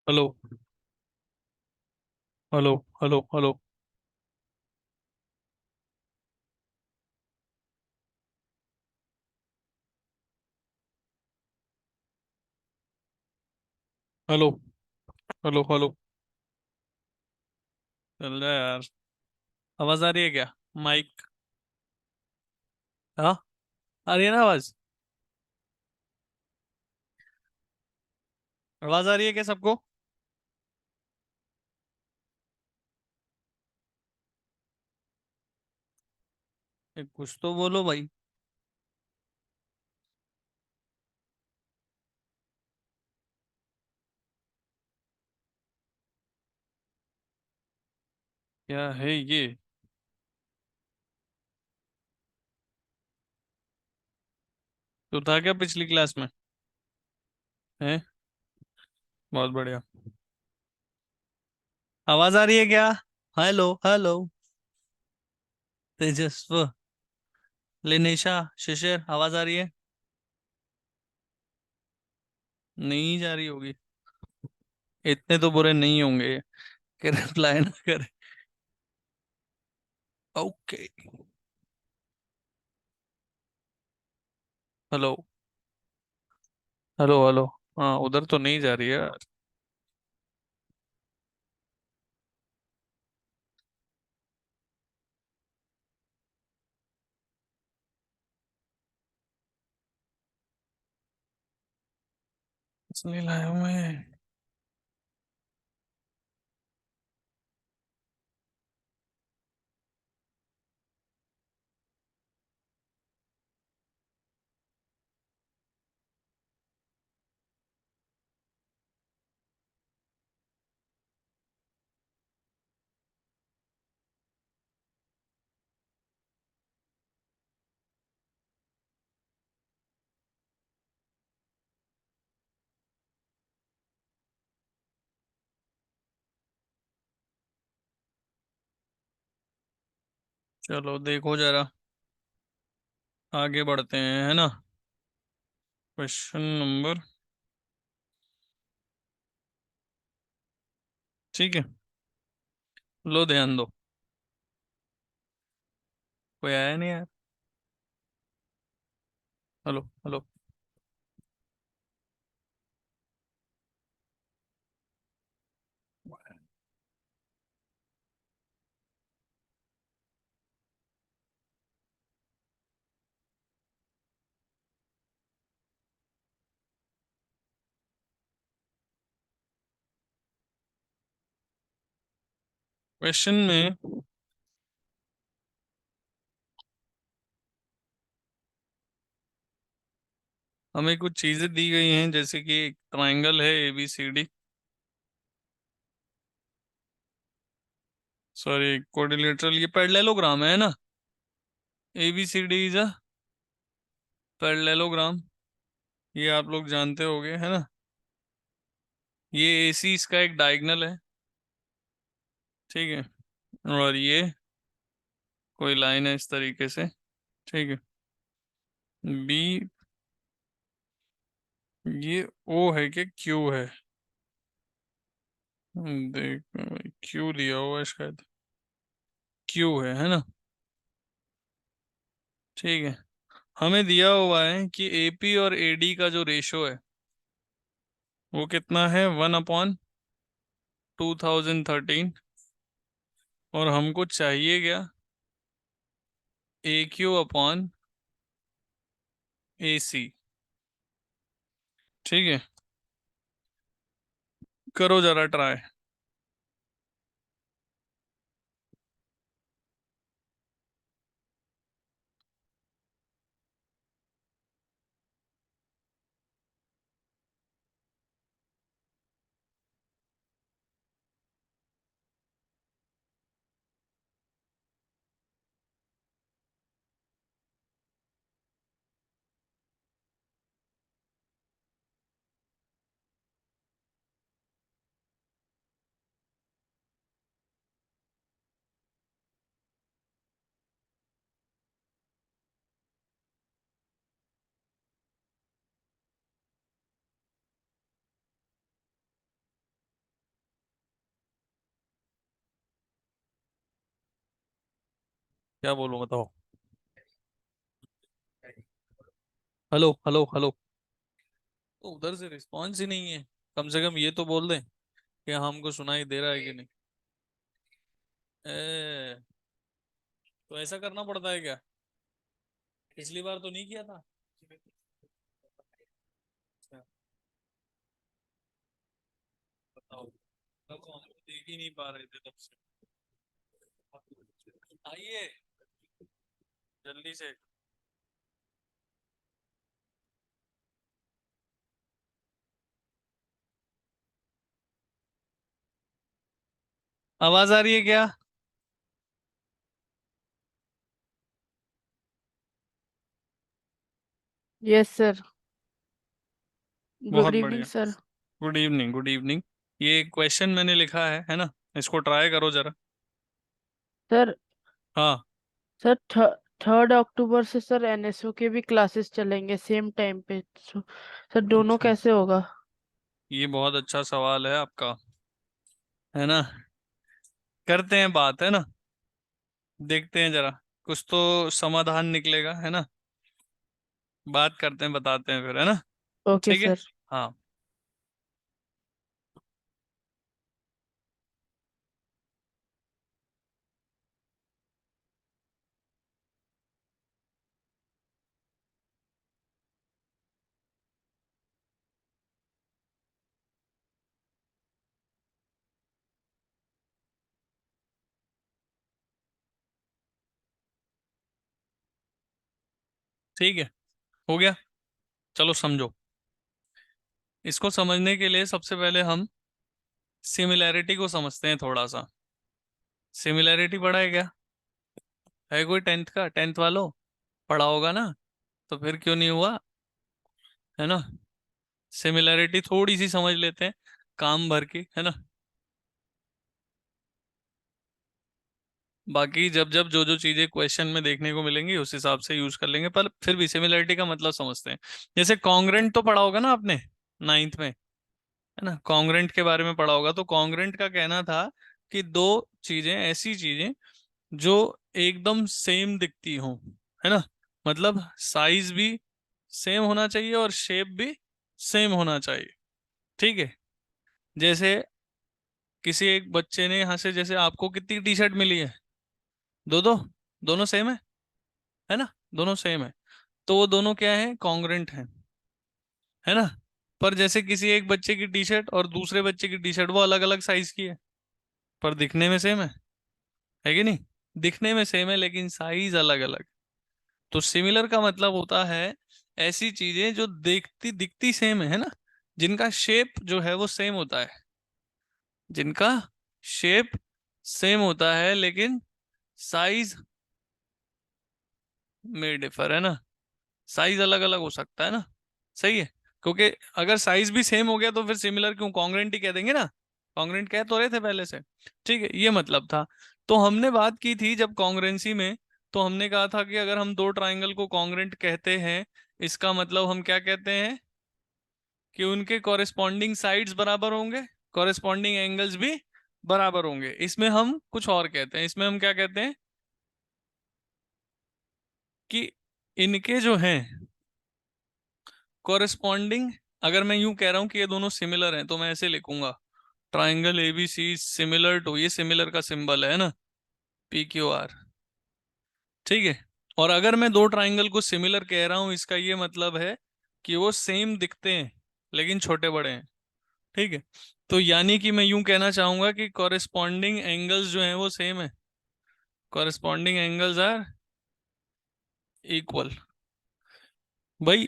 Hello. Hello. Hello. Hello. Hello. Hello. Hello. चल रहा है यार। आवाज आ रही है क्या? माइक। हाँ। आ रही है ना आवाज? आवाज आ रही है क्या सबको? कुछ तो बोलो भाई। क्या है ये? तो था क्या पिछली क्लास में? है। बहुत बढ़िया। आवाज आ रही है क्या? Hello hello. तेजस्व। लिनेशा। शिशिर, आवाज आ रही है? नहीं जा रही होगी। इतने तो बुरे नहीं होंगे कि रिप्लाई ना करे। ओके। हेलो। हेलो। हेलो। हाँ, उधर तो नहीं जा रही है यार। इसलिए लाया हूं मैं। चलो देखो जरा। आगे बढ़ते हैं, है ना? Question number. ठीक है। लो ध्यान दो। कोई आया नहीं यार। हेलो। हेलो। क्वेश्चन में हमें कुछ चीजें दी गई हैं, जैसे कि एक ट्रायंगल है ABCD। सॉरी, कोऑर्डिनेटर, ये पैरेललोग्राम है ना? ABCD is a parallelogram. ये आप लोग जानते होंगे, है ना? ये AC इसका एक डायगोनल है। ठीक है। और ये कोई लाइन है इस तरीके से। ठीक है। B। ये O है कि Q है? देख, Q दिया हुआ है शायद। Q है ना? ठीक है। हमें दिया हुआ है कि AP और AD का जो रेशो है वो कितना है, 1/2013। और हमको चाहिए क्या? AQ/AC। ठीक है। करो जरा ट्राई। क्या बोलूं बताओ। Hello hello hello. तो उधर से रिस्पॉन्स ही नहीं है। कम से कम ये तो बोल दें कि हमको सुनाई दे रहा है कि नहीं। ए, तो ऐसा करना पड़ता है क्या? पिछली बार तो नहीं किया था। अच्छा, बताओ। तब तो हम तो देख ही नहीं पा रहे थे तब से। आइए जल्दी से। आवाज आ रही है क्या? Yes sir. बहुत गुड इवनिंग बढ़िया। Sir. Good evening good evening. ये क्वेश्चन मैंने लिखा है ना? इसको ट्राई करो जरा। सर हाँ। सर 3 अक्टूबर से सर एनएसओ के भी क्लासेस चलेंगे सेम टाइम पे। सर दोनों अच्छा, कैसे होगा? ये बहुत अच्छा सवाल है आपका, है ना? करते हैं बात, है ना? देखते हैं जरा, कुछ तो समाधान निकलेगा, है ना? बात करते हैं, बताते हैं फिर, है ना? ओके ठीक है। सर। हाँ, ठीक है, हो गया। चलो समझो। इसको समझने के लिए सबसे पहले हम सिमिलैरिटी को समझते हैं थोड़ा सा। सिमिलैरिटी पढ़ा है क्या? है कोई टेंथ का, टेंथ वालों? पढ़ा होगा ना? तो फिर क्यों नहीं हुआ, है ना? सिमिलैरिटी थोड़ी सी समझ लेते हैं, काम भर की, है ना? बाकी जब जब जो जो चीजें क्वेश्चन में देखने को मिलेंगी उस हिसाब से यूज कर लेंगे, पर फिर भी सिमिलैरिटी का मतलब समझते हैं। जैसे कॉन्ग्रेंट तो पढ़ा होगा ना आपने, नाइन्थ में, है ना? कॉन्ग्रेंट के बारे में पढ़ा होगा। तो कॉन्ग्रेंट का कहना था कि दो चीजें, ऐसी चीजें जो एकदम सेम दिखती हों, है ना? मतलब साइज भी सेम होना चाहिए और शेप भी सेम होना चाहिए। ठीक है। जैसे किसी एक बच्चे ने यहाँ से, जैसे आपको कितनी टी शर्ट मिली है? दो दो। दोनों सेम है ना? दोनों सेम है, तो वो दोनों क्या है, कॉन्ग्रेंट है ना? पर जैसे किसी एक बच्चे की टी शर्ट और दूसरे बच्चे की टी शर्ट वो अलग अलग साइज की है, पर दिखने में सेम है कि नहीं? दिखने में सेम है लेकिन साइज अलग अलग। तो सिमिलर का मतलब होता है ऐसी चीजें जो देखती दिखती सेम है ना? जिनका शेप जो है वो सेम होता है, जिनका शेप सेम होता है लेकिन साइज में डिफर, है ना? साइज अलग अलग हो सकता है ना? सही है। क्योंकि अगर साइज भी सेम हो गया तो फिर सिमिलर क्यों, कॉन्ग्रेंट ही कह देंगे ना। कॉन्ग्रेंट कह तो रहे थे पहले से। ठीक है, ये मतलब था। तो हमने बात की थी जब कॉन्ग्रेंसी में, तो हमने कहा था कि अगर हम दो ट्राइंगल को कॉन्ग्रेंट कहते हैं, इसका मतलब हम क्या कहते हैं कि उनके कॉरेस्पॉन्डिंग साइड्स बराबर होंगे, कॉरेस्पॉन्डिंग एंगल्स भी बराबर होंगे। इसमें हम कुछ और कहते हैं, इसमें हम क्या कहते हैं कि इनके जो हैं कॉरेस्पॉन्डिंग, अगर मैं यूं कह रहा हूं कि ये दोनों सिमिलर हैं तो मैं ऐसे लिखूंगा, ट्राइंगल एबीसी सिमिलर टू, ये सिमिलर का सिंबल है ना, PQR। ठीक है। और अगर मैं दो ट्राइंगल को सिमिलर कह रहा हूं, इसका ये मतलब है कि वो सेम दिखते हैं लेकिन छोटे बड़े हैं। ठीक है। तो यानी कि मैं यूं कहना चाहूंगा कि कॉरेस्पॉन्डिंग एंगल्स जो हैं वो सेम है, कॉरेस्पॉन्डिंग एंगल्स आर इक्वल। भाई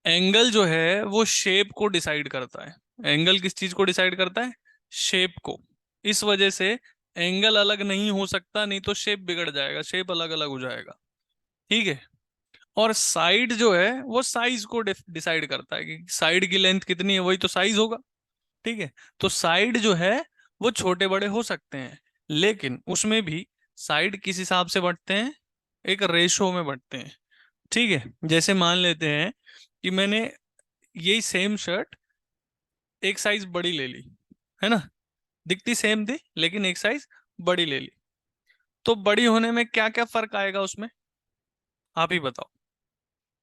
एंगल जो है वो शेप को डिसाइड करता है। एंगल किस चीज को डिसाइड करता है? शेप को। इस वजह से एंगल अलग नहीं हो सकता, नहीं तो शेप बिगड़ जाएगा, शेप अलग अलग हो जाएगा। ठीक है। और साइड जो है वो साइज को डिसाइड करता है कि साइड की लेंथ कितनी है, वही तो साइज होगा। ठीक है। तो साइड जो है वो छोटे बड़े हो सकते हैं, लेकिन उसमें भी साइड किस हिसाब से बढ़ते हैं, एक रेशो में बढ़ते हैं। ठीक है। जैसे मान लेते हैं कि मैंने यही सेम शर्ट एक साइज बड़ी ले ली, है ना? दिखती सेम थी लेकिन एक साइज बड़ी ले ली। तो बड़ी होने में क्या क्या फर्क आएगा उसमें, आप ही बताओ,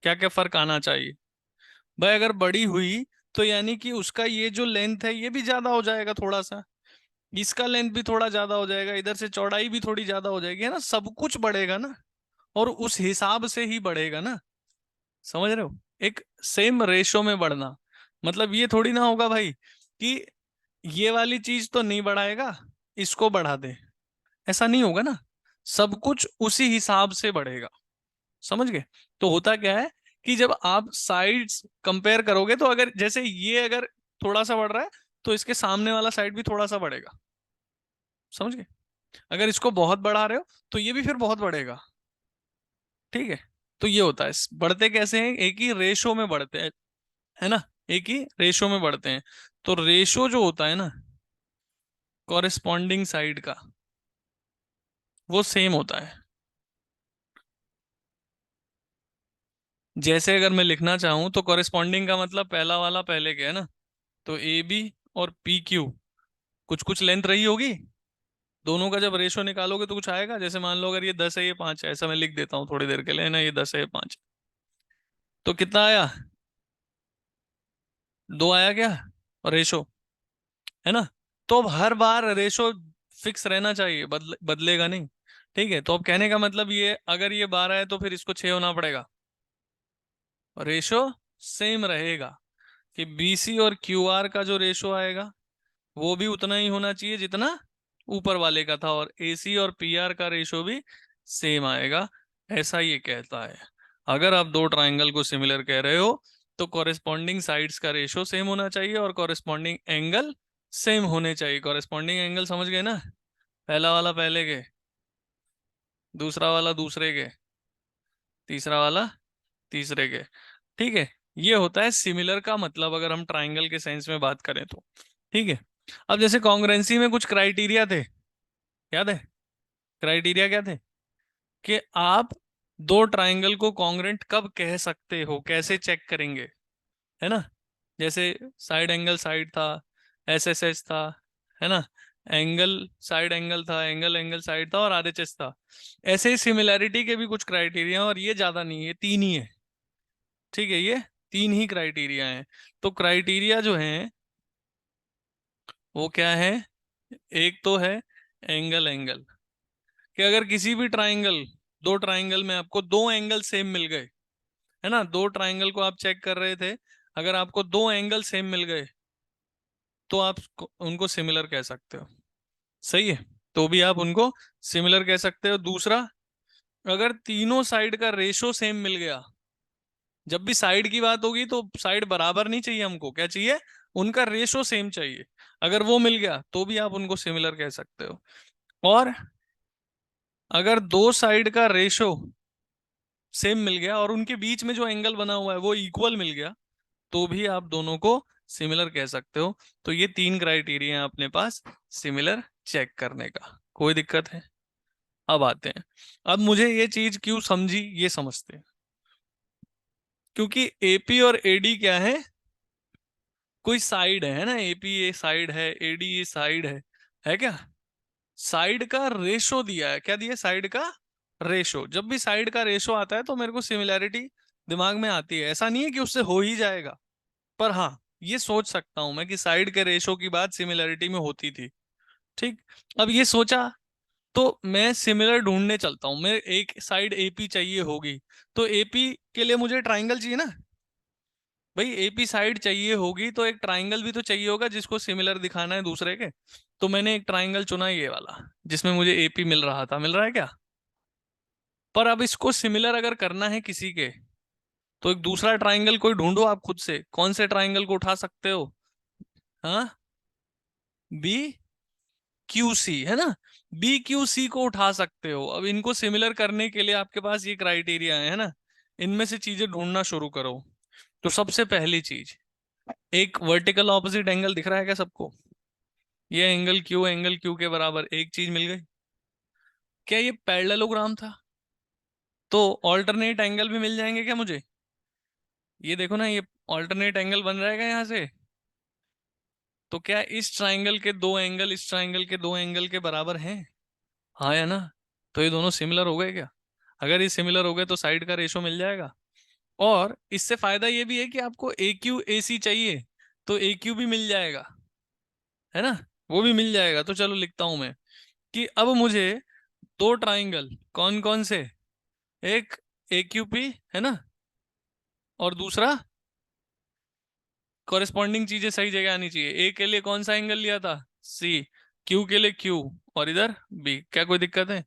क्या क्या फर्क आना चाहिए। भाई अगर बड़ी हुई तो यानी कि उसका ये जो लेंथ है ये भी ज्यादा हो जाएगा थोड़ा सा, इसका लेंथ भी थोड़ा ज्यादा हो जाएगा, इधर से चौड़ाई भी थोड़ी ज्यादा हो जाएगी, है ना, सब कुछ बढ़ेगा ना, और उस हिसाब से ही बढ़ेगा ना। समझ रहे हो, एक सेम रेशो में बढ़ना, मतलब ये थोड़ी ना होगा भाई कि ये वाली चीज तो नहीं बढ़ाएगा, इसको बढ़ा दे, ऐसा नहीं होगा ना, सब कुछ उसी हिसाब से बढ़ेगा। समझ गए। तो होता क्या है कि जब आप साइड्स कंपेयर करोगे तो अगर जैसे ये अगर थोड़ा सा बढ़ रहा है तो इसके सामने वाला साइड भी थोड़ा सा बढ़ेगा। समझ गए। अगर इसको बहुत बढ़ा रहे हो तो ये भी फिर बहुत बढ़ेगा। ठीक है। तो ये होता है, बढ़ते कैसे हैं, एक ही रेशो में बढ़ते हैं, है ना, एक ही रेशो में बढ़ते हैं। तो रेशो जो होता है ना कॉरेस्पॉन्डिंग साइड का, वो सेम होता है। जैसे अगर मैं लिखना चाहूं तो कॉरेस्पॉन्डिंग का मतलब पहला वाला पहले के, है ना, तो ए बी और पी क्यू कुछ कुछ लेंथ रही होगी, दोनों का जब रेशो निकालोगे तो कुछ आएगा। जैसे मान लो अगर ये 10 है ये 5 है, ऐसा मैं लिख देता हूँ थोड़ी देर के लिए, है ना, ये 10 है ये 5, तो कितना आया, 2 आया क्या रेशो, है ना। तो अब हर बार रेशो फिक्स रहना चाहिए, बदलेगा नहीं। ठीक है, तो अब कहने का मतलब ये अगर ये 12 है तो फिर इसको 6 होना पड़ेगा, रेशो सेम रहेगा। कि बीसी और क्यूआर का जो रेशो आएगा वो भी उतना ही होना चाहिए जितना ऊपर वाले का था, और एसी और पीआर का रेशो भी सेम आएगा, ऐसा ये कहता है। अगर आप दो ट्रायंगल को सिमिलर कह रहे हो तो कॉरेस्पॉन्डिंग साइड्स का रेशो सेम होना चाहिए और कॉरेस्पॉन्डिंग एंगल सेम होने चाहिए। कॉरेस्पॉन्डिंग एंगल समझ गए ना, पहला वाला पहले के, दूसरा वाला दूसरे के, तीसरा वाला तीसरे के। ठीक है, ये होता है सिमिलर का मतलब अगर हम ट्रायंगल के सेंस में बात करें तो। ठीक है। अब जैसे कॉन्ग्रुएंसी में कुछ क्राइटेरिया थे, याद है, क्राइटेरिया क्या थे, कि आप दो ट्रायंगल को कॉन्ग्रुएंट कब कह सकते हो, कैसे चेक करेंगे, है ना। जैसे साइड एंगल साइड था, एस एस एच था, है ना, एंगल साइड एंगल था, एंगल एंगल साइड था, और आरएचएस था। ऐसे ही सिमिलैरिटी के भी कुछ क्राइटेरिया, और ये ज्यादा नहीं, ये तीन ही है। ठीक है, ये तीन ही क्राइटेरिया हैं। तो क्राइटेरिया जो हैं वो क्या है, एक तो है एंगल एंगल, कि अगर किसी भी ट्राइंगल, दो ट्राइंगल में आपको दो एंगल सेम मिल गए, है ना, दो ट्राइंगल को आप चेक कर रहे थे, अगर आपको दो एंगल सेम मिल गए तो आप उनको सिमिलर कह सकते हो। सही है, तो भी आप उनको सिमिलर कह सकते हो। दूसरा, अगर तीनों साइड का रेशो सेम मिल गया, जब भी साइड की बात होगी तो साइड बराबर नहीं चाहिए, हमको क्या चाहिए, उनका रेशो सेम चाहिए। अगर वो मिल गया तो भी आप उनको सिमिलर कह सकते हो। और अगर दो साइड का रेशो सेम मिल गया और उनके बीच में जो एंगल बना हुआ है वो इक्वल मिल गया, तो भी आप दोनों को सिमिलर कह सकते हो। तो ये तीन क्राइटेरिया है अपने पास सिमिलर चेक करने का। कोई दिक्कत है। अब आते हैं, अब मुझे ये चीज क्यों समझी, ये समझते हैं। क्योंकि एपी और एडी क्या है, कोई साइड है ना, एपी ये साइड है, एडी ये साइड है क्या, साइड का रेशो दिया है, क्या दिया, साइड का रेशो। जब भी साइड का रेशो आता है तो मेरे को सिमिलैरिटी दिमाग में आती है, ऐसा नहीं है कि उससे हो ही जाएगा, पर हाँ ये सोच सकता हूं मैं कि साइड के रेशो की बात सिमिलैरिटी में होती थी। ठीक। अब ये सोचा तो मैं सिमिलर ढूंढने चलता हूँ, मैं एक साइड एपी चाहिए होगी, तो एपी के लिए मुझे ट्राइंगल चाहिए ना, भाई एपी साइड चाहिए होगी तो एक ट्राइंगल भी तो चाहिए होगा जिसको सिमिलर दिखाना है दूसरे के। तो मैंने एक ट्राइंगल चुना ये वाला जिसमें मुझे एपी मिल रहा था, मिल रहा है क्या। पर अब इसको सिमिलर अगर करना है किसी के, तो एक दूसरा ट्राइंगल कोई ढूंढो आप खुद से, कौन से ट्राइंगल को उठा सकते हो, हाँ, बी क्यू सी, है ना, बी क्यू सी को उठा सकते हो। अब इनको सिमिलर करने के लिए आपके पास ये क्राइटेरिया है ना, इनमें से चीजें ढूंढना शुरू करो। तो सबसे पहली चीज, एक वर्टिकल ऑपोजिट एंगल दिख रहा है क्या सबको, ये एंगल क्यू के बराबर एक चीज मिल गई। क्या ये पैरेललोग्राम था, तो ऑल्टरनेट एंगल भी मिल जाएंगे क्या मुझे, ये देखो ना, ये ऑल्टरनेट एंगल बन रहेगा यहाँ से। तो क्या इस ट्राइंगल के दो एंगल इस ट्राइंगल के दो एंगल के बराबर हैं, हाँ या ना। तो ये दोनों सिमिलर हो गए क्या? अगर ये सिमिलर हो गए तो साइड का रेशो मिल जाएगा। और इससे फायदा ये भी है कि आपको ए क्यू ए सी चाहिए, तो ए क्यू भी मिल जाएगा, है ना, वो भी मिल जाएगा। तो चलो लिखता हूं मैं कि अब मुझे दो ट्राइंगल, कौन कौन से, एक ए क्यू पी, है ना, और दूसरा, कॉरेस्पॉन्डिंग चीजें सही जगह आनी चाहिए। ए के लिए कौन सा एंगल लिया था? सी। क्यू के लिए क्यू, और इधर बी। क्या कोई दिक्कत है?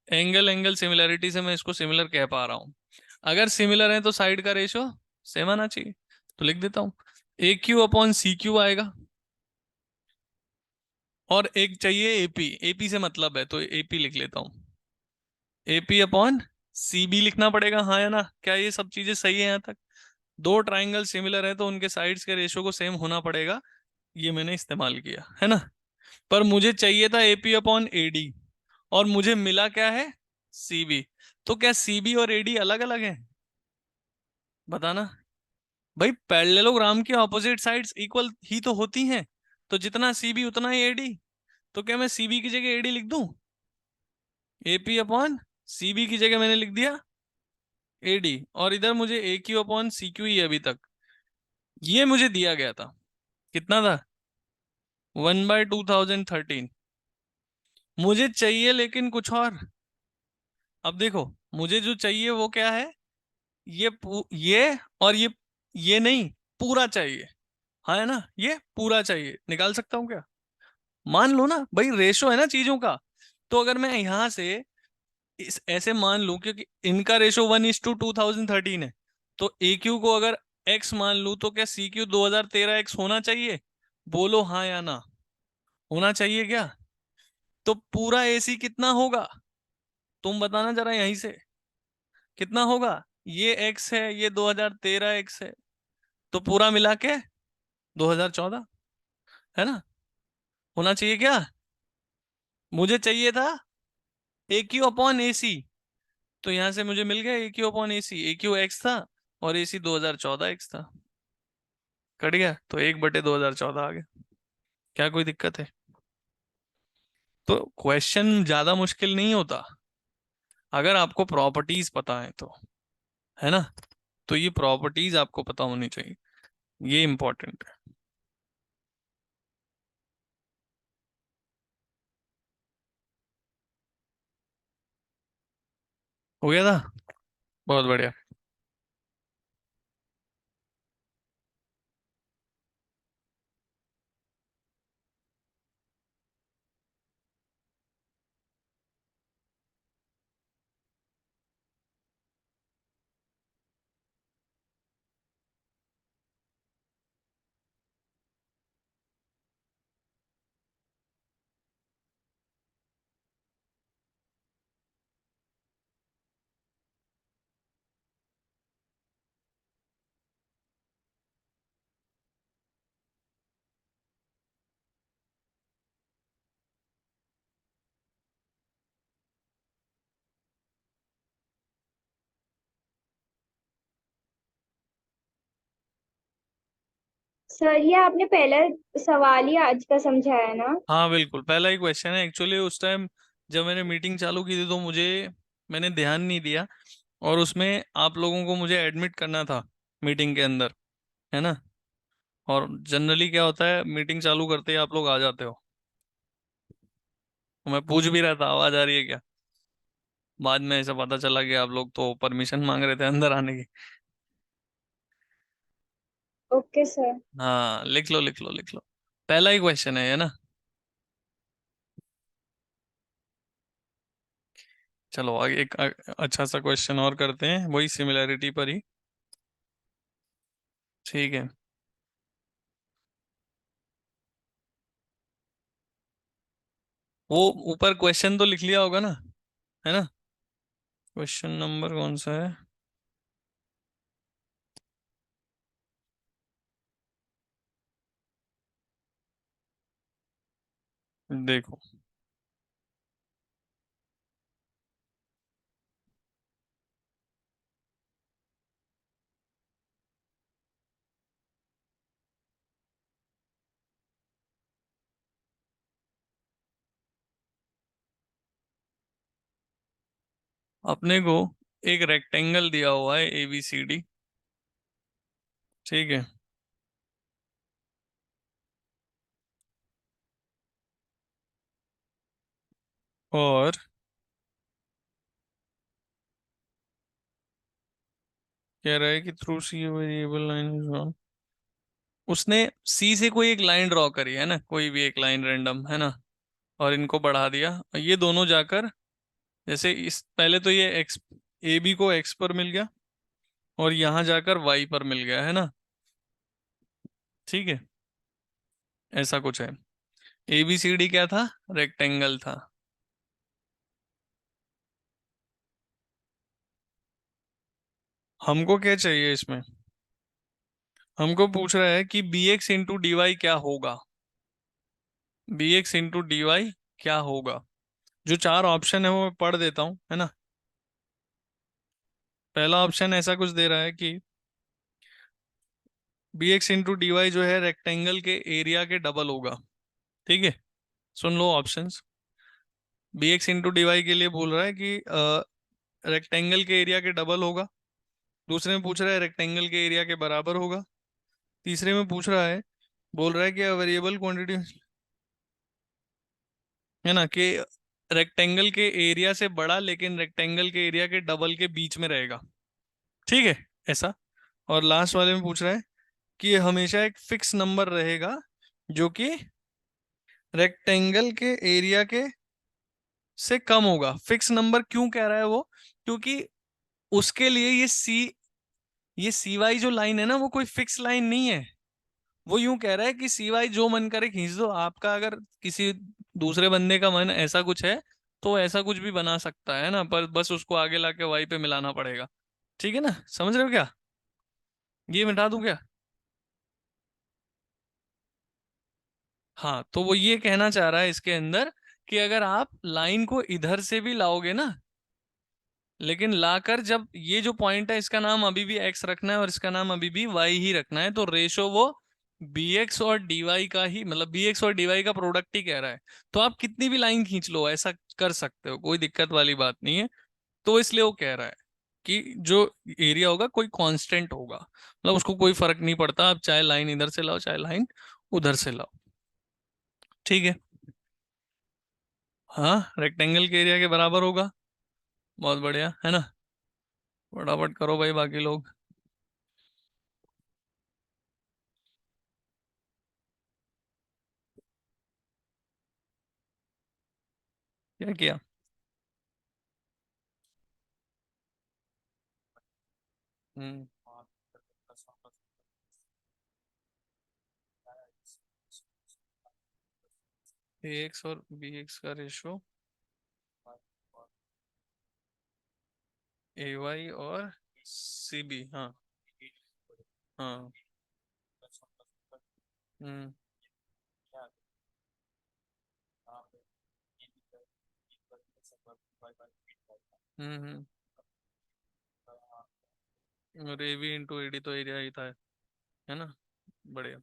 एंगल एंगल सिमिलैरिटी से मैं इसको सिमिलर कह पा रहा हूं। अगर सिमिलर है तो साइड का रेशो सेम आना चाहिए। तो लिख देता हूं, ए क्यू अपॉन सी क्यू आएगा। और एक चाहिए एपी, एपी से मतलब है तो एपी लिख लेता हूं। एपी अपॉन सी बी लिखना पड़ेगा, हाँ या ना? क्या ये सब चीजें सही है यहाँ तक? दो ट्राइंगल सिमिलर है तो उनके साइड्स के रेशो को सेम होना पड़ेगा। ये मैंने इस्तेमाल किया है ना। पर मुझे चाहिए था एपी अपॉन एडी, और मुझे मिला क्या है? सीबी। तो क्या सीबी और एडी अलग अलग है? बताना। भाई पैरेललोग्राम की ऑपोजिट साइड्स इक्वल ही तो होती हैं, तो जितना सीबी उतना ही एडी। तो क्या मैं सीबी की जगह एडी लिख दूं? एपी अपॉन सीबी की जगह मैंने लिख दिया एडी, और इधर मुझे ए क्यू अपॉन सी क्यू ही है अभी तक। ये मुझे दिया गया था, कितना था? 1/2013। मुझे चाहिए लेकिन कुछ और। अब देखो, मुझे जो चाहिए वो क्या है? ये और ये नहीं, पूरा चाहिए। हाँ है ना, ये पूरा चाहिए। निकाल सकता हूँ क्या? मान लो ना भाई, रेशो है ना चीजों का। तो अगर मैं यहां से इस ऐसे मान लूं, क्योंकि इनका रेशो 1:2013 है, तो ए क्यू को अगर एक्स मान लूं, तो क्या सी क्यू 2013 एक्स होना चाहिए? बोलो हाँ या ना, होना चाहिए क्या? तो पूरा ए सी कितना होगा? तुम बताना जरा यहीं से, कितना होगा? ये एक्स है, ये 2013 एक्स है, तो पूरा मिला के 2014, है ना? होना चाहिए क्या? मुझे चाहिए था ए क्यू अपॉन ए सी, तो यहां से मुझे मिल गया ए क्यू अपॉन ए सी। ए क्यू एक्स था और ए सी 2014 एक्स था। कट गया, तो 1/2014 आ गया। क्या कोई दिक्कत है? तो क्वेश्चन ज्यादा मुश्किल नहीं होता अगर आपको प्रॉपर्टीज पता है तो, है ना। तो ये प्रॉपर्टीज आपको पता होनी चाहिए, ये इंपॉर्टेंट है। हो गया था, बहुत बढ़िया। सर ये आपने पहला सवाल ही आज का समझाया ना। हाँ बिल्कुल, पहला ही क्वेश्चन है। एक्चुअली उस टाइम जब मैंने मीटिंग चालू की थी तो मैंने ध्यान नहीं दिया, और उसमें आप लोगों को मुझे एडमिट करना था मीटिंग के अंदर, है ना। और जनरली क्या होता है, मीटिंग चालू करते ही आप लोग आ जाते हो। तो मैं पूछ भी रहा था आवाज आ रही है क्या। बाद में ऐसा पता चला कि आप लोग तो परमिशन मांग रहे थे अंदर आने की। Okay sir. हाँ लिख लो लिख लो लिख लो, पहला ही क्वेश्चन है ना। चलो आगे एक अच्छा सा क्वेश्चन और करते हैं, वही सिमिलैरिटी पर ही। ठीक है। वो ऊपर क्वेश्चन तो लिख लिया होगा ना, है ना। क्वेश्चन नंबर कौन सा है? देखो, अपने को एक रेक्टेंगल दिया हुआ है ABCD, ठीक है। और कह रहा है कि थ्रू सी वेरिएबल लाइन, उसने सी से कोई एक लाइन ड्रॉ करी है ना, कोई भी एक लाइन रैंडम, है ना, और इनको बढ़ा दिया, और ये दोनों जाकर, जैसे इस पहले तो ये एक्स, ए बी को एक्स पर मिल गया और यहाँ जाकर वाई पर मिल गया, है ना, ठीक है। ऐसा कुछ है। ABCD क्या था? रेक्टेंगल था। हमको क्या चाहिए इसमें? हमको पूछ रहा है कि BX × DY क्या होगा। BX × DY क्या होगा? जो चार ऑप्शन है वो मैं पढ़ देता हूँ, है ना। पहला ऑप्शन ऐसा कुछ दे रहा है कि BX × DY जो है रेक्टेंगल के एरिया के डबल होगा, ठीक है। सुन लो ऑप्शंस। BX × DY के लिए बोल रहा है कि रेक्टेंगल के एरिया के डबल होगा। दूसरे में पूछ रहा है रेक्टेंगल के एरिया के बराबर होगा। तीसरे में पूछ रहा है, बोल रहा है कि वेरिएबल क्वांटिटी, है ना, कि रेक्टेंगल के एरिया से बड़ा लेकिन रेक्टेंगल के एरिया के डबल के बीच में रहेगा, ठीक है, ऐसा। और लास्ट वाले में पूछ रहा है कि ये हमेशा एक फिक्स नंबर रहेगा जो कि रेक्टेंगल के एरिया के से कम होगा। फिक्स नंबर क्यों कह रहा है वो? क्योंकि उसके लिए ये CY जो लाइन है ना, वो कोई फिक्स लाइन नहीं है। वो यूं कह रहा है कि CY जो मन करे खींच दो। आपका अगर किसी दूसरे बंदे का मन ऐसा कुछ है तो ऐसा कुछ भी बना सकता है ना, पर बस उसको आगे लाके वाई पे मिलाना पड़ेगा, ठीक है ना। समझ रहे हो क्या? ये मिटा दूं क्या? हाँ, तो वो ये कहना चाह रहा है इसके अंदर कि अगर आप लाइन को इधर से भी लाओगे ना, लेकिन लाकर जब ये जो पॉइंट है इसका नाम अभी भी एक्स रखना है और इसका नाम अभी भी वाई ही रखना है, तो रेशो वो BX और DY का ही, मतलब BX और DY का प्रोडक्ट ही कह रहा है। तो आप कितनी भी लाइन खींच लो, ऐसा कर सकते हो, कोई दिक्कत वाली बात नहीं है। तो इसलिए वो कह रहा है कि जो एरिया होगा कोई कांस्टेंट होगा, मतलब उसको कोई फर्क नहीं पड़ता, आप चाहे लाइन इधर से लाओ चाहे लाइन उधर से लाओ, ठीक है। हाँ, रेक्टेंगल के एरिया के बराबर होगा। बहुत बढ़िया, है ना। फटाफट करो भाई बाकी लोग। क्या किया? हम्म AX और BX का रेशो AY और CB, हाँ। हाँ। हम्म हम्म। और AB × AD तो एरिया ही था, है ना। बढ़िया।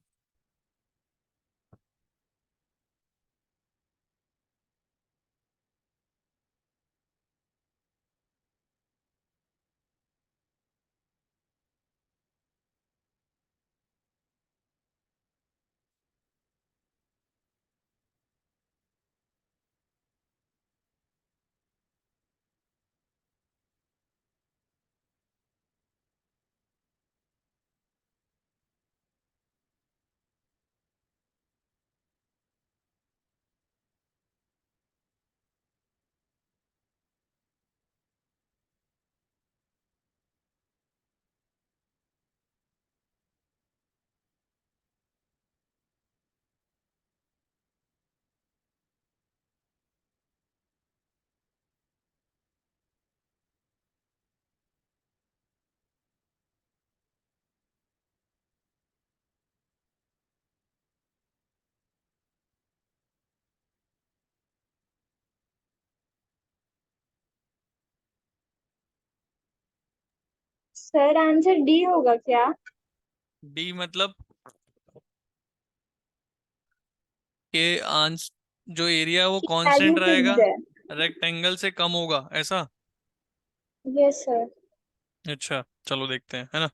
सर आंसर डी होगा क्या? डी मतलब कि आंस जो एरिया वो वैल्यू कांस्टेंट रहेगा, फिक्स्ड है। रेक्टेंगल से कम होगा, ऐसा। Yes sir. अच्छा चलो देखते हैं, है ना।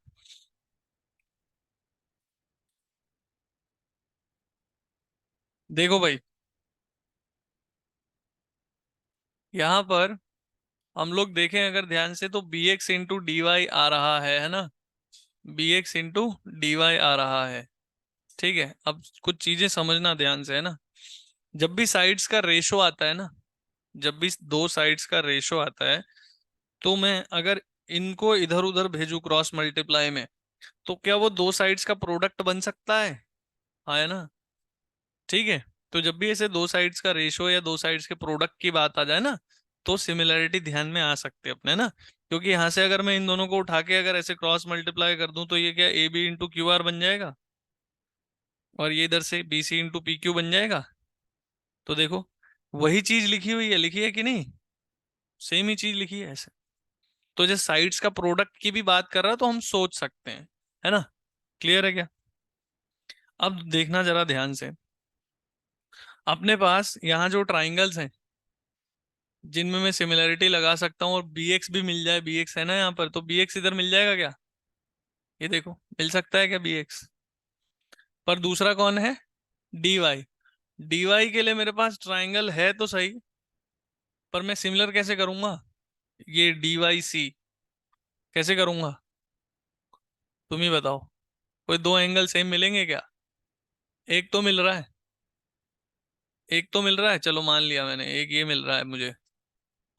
देखो भाई, यहाँ पर हम लोग देखें अगर ध्यान से, तो B X into D Y आ रहा है ना। B X into D Y आ रहा है। ठीक है, अब कुछ चीजें समझना ध्यान से, है ना। जब भी साइड्स का रेशो आता है ना, जब भी दो साइड्स का रेशो आता है, तो मैं अगर इनको इधर उधर भेजू क्रॉस मल्टीप्लाई में, तो क्या वो दो साइड्स का प्रोडक्ट बन सकता है? हाँ, है ना। ठीक है, तो जब भी ऐसे दो साइड्स का रेशो या दो साइड्स के प्रोडक्ट की बात आ जाए ना, तो सिमिलैरिटी ध्यान में आ सकते हैं अपने ना। क्योंकि यहाँ से अगर मैं इन दोनों को उठा के अगर ऐसे क्रॉस मल्टीप्लाई कर दूं, तो ये क्या A B into Q R बन जाएगा, और ये इधर से B C into P Q बन जाएगा। तो देखो, वही चीज लिखी है कि नहीं? सेम ही चीज लिखी है ऐसे। तो जैसे साइड्स का प्रोडक्ट की भी बात कर रहा है, तो हम सोच सकते हैं, है ना। क्लियर है क्या? अब देखना जरा ध्यान से, अपने पास यहाँ जो ट्राइंगल्स हैं, जिनमें मैं सिमिलरिटी लगा सकता हूँ और बी एक्स भी मिल जाए, बी एक्स है ना यहाँ पर, तो बी एक्स इधर मिल जाएगा क्या? ये देखो, मिल सकता है क्या बी एक्स? पर दूसरा कौन है? D Y. डी वाई के लिए मेरे पास ट्राइंगल है तो सही, पर मैं सिमिलर कैसे करूंगा? ये डी वाई सी कैसे करूंगा? तुम ही बताओ। कोई दो एंगल सेम मिलेंगे क्या? एक तो मिल रहा है, एक तो मिल रहा है, चलो मान लिया मैंने, एक ये मिल रहा है मुझे।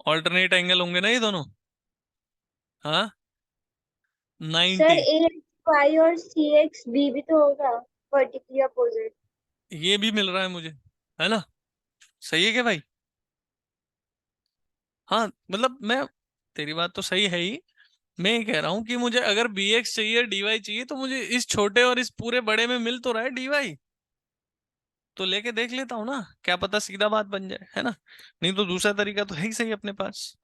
ऑल्टरनेट एंगल होंगे ना ये दोनों। हाँ, सर 90। ए एक्स वाई और सी एक्स बी भी तो होगा, वर्टिकली अपोजिट। ये भी मिल रहा है मुझे, है ना। सही है क्या भाई? हाँ मतलब मैं, तेरी बात तो सही है ही। मैं ये कह रहा हूँ कि मुझे अगर बी एक्स चाहिए, डी वाई चाहिए, तो मुझे इस छोटे और इस पूरे बड़े में मिल तो रहा है डी वाई। तो लेके देख लेता हूँ ना, क्या पता सीधा बात बन जाए, है ना। नहीं तो दूसरा तरीका तो है ही सही अपने पास,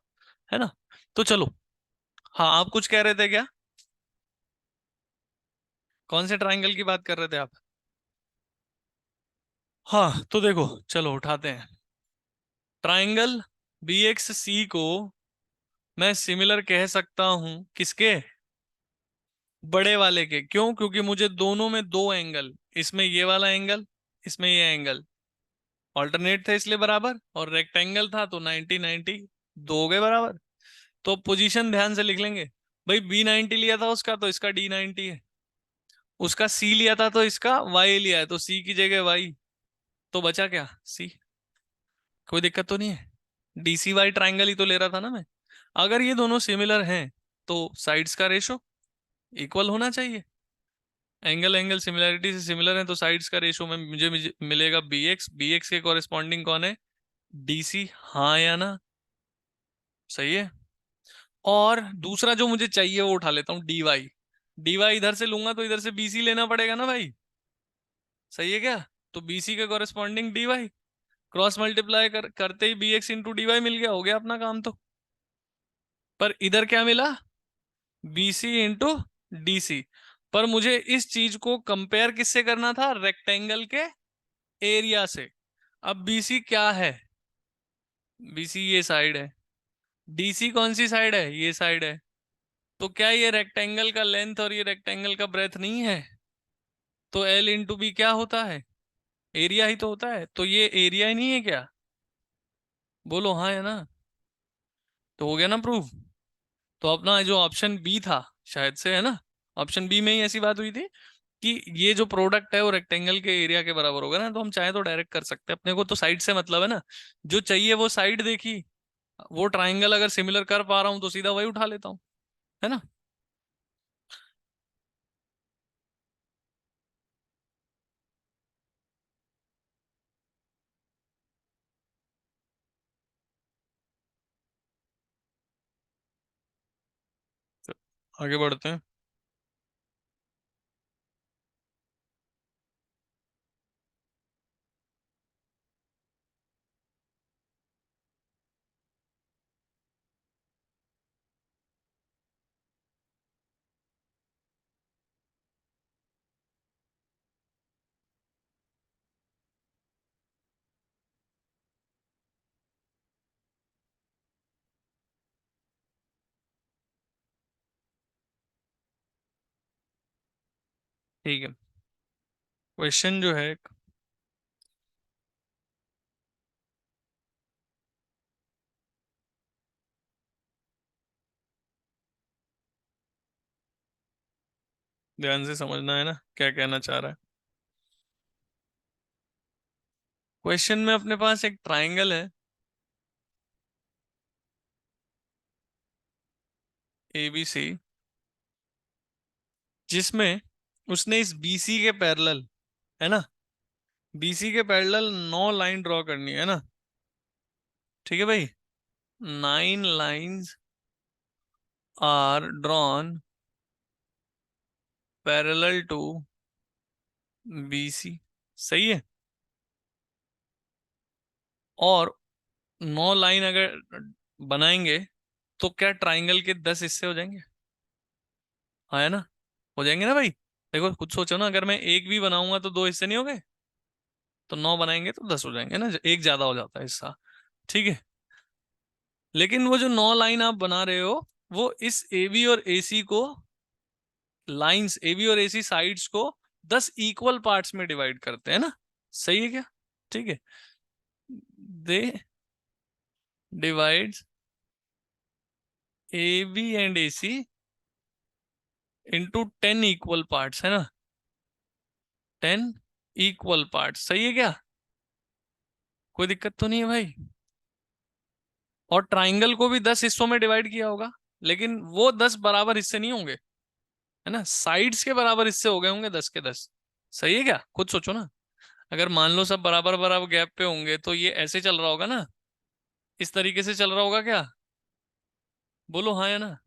है ना। तो चलो, हाँ आप कुछ कह रहे थे क्या? कौन से ट्राइंगल की बात कर रहे थे आप? हाँ तो देखो, चलो उठाते हैं। ट्राइंगल बी एक्स सी को मैं सिमिलर कह सकता हूं किसके? बड़े वाले के। क्यों? क्योंकि मुझे दोनों में दो एंगल, इसमें ये वाला एंगल, इसमें ये एंगल ऑल्टरनेट थे इसलिए बराबर, और रेक्टेंगल था तो 90 90, दो हो गए बराबर। तो पोजीशन ध्यान से लिख लेंगे। भाई बी 90 लिया था उसका, तो इसका डी 90 है। उसका सी लिया था तो इसका वाई लिया है, तो सी की जगह वाई। तो बचा क्या? सी। कोई दिक्कत तो नहीं है? डी सी वाई ट्राइंगल ही तो ले रहा था ना मैं। अगर ये दोनों सिमिलर हैं, तो साइड्स का रेशो इक्वल होना चाहिए। एंगल एंगल सिमिलरिटी से सिमिलर है, तो साइड्स का रेशो में मुझे मिलेगा बी एक्स। बी एक्स के कॉरेस्पॉन्डिंग कौन है? D C. हाँ या ना? सही है। और दूसरा जो मुझे चाहिए वो उठा लेता हूँ, डी वाई। डी वाई इधर से लूंगा तो इधर से बी सी लेना पड़ेगा ना भाई। सही है क्या? तो बी सी के corresponding D Y, cross multiply करते ही B X into D Y मिल गया, हो गया अपना काम तो। पर इधर क्या मिला? B C into D C. पर मुझे इस चीज को कंपेयर किससे करना था? रेक्टेंगल के एरिया से। अब बीसी क्या है? बीसी ये साइड है। डीसी कौन सी साइड है? ये साइड है। तो क्या ये रेक्टेंगल का लेंथ और ये रेक्टेंगल का ब्रेथ नहीं है? तो एल इंटू बी क्या होता है? एरिया ही तो होता है। तो ये एरिया ही नहीं है क्या? बोलो हाँ या ना। तो हो गया ना प्रूफ। तो अपना जो ऑप्शन बी था, शायद से, है ना, ऑप्शन बी में ही ऐसी बात हुई थी कि ये जो प्रोडक्ट है वो रेक्टेंगल के एरिया के बराबर होगा ना। तो हम चाहे तो डायरेक्ट कर सकते हैं, अपने को तो साइड से मतलब है ना। जो चाहिए वो साइड देखी, वो ट्राइंगल अगर सिमिलर कर पा रहा हूँ तो सीधा वही उठा लेता हूँ, है ना। तो आगे बढ़ते हैं। ठीक है, क्वेश्चन जो है, ध्यान से समझना है ना क्या कहना चाह रहा है। क्वेश्चन में अपने पास एक ट्राइंगल है ABC, जिसमें उसने इस BC के पैरेलल, है ना, BC के पैरेलल 9 लाइन ड्रॉ करनी है ना। ठीक है भाई, 9 lines are drawn parallel to BC। सही है। और 9 लाइन अगर बनाएंगे तो क्या ट्राइंगल के 10 हिस्से हो जाएंगे? हाँ है ना, हो जाएंगे ना भाई। देखो कुछ सोचो ना, अगर मैं एक भी बनाऊंगा तो 2 हिस्से नहीं हो गए, तो 9 बनाएंगे तो 10 हो जाएंगे ना, एक ज्यादा हो जाता है हिस्सा। ठीक है, लेकिन वो जो 9 लाइन आप बना रहे हो, वो इस AB और AC को, लाइंस AB और AC साइड्स को 10 इक्वल पार्ट्स में डिवाइड करते हैं ना। सही है क्या? ठीक है, they divides AB and AC into 10 equal parts, है ना, 10 इक्वल पार्ट्स। सही है क्या? कोई दिक्कत तो नहीं है भाई। और ट्राइंगल को भी 10 हिस्सों में डिवाइड किया होगा, लेकिन वो 10 बराबर हिस्से नहीं होंगे, है ना, साइड्स के बराबर हिस्से हो गए होंगे 10 के 10। सही है क्या? खुद सोचो ना, अगर मान लो सब बराबर बराबर गैप पे होंगे तो ये ऐसे चल रहा होगा ना, इस तरीके से चल रहा होगा क्या? बोलो हाँ या ना।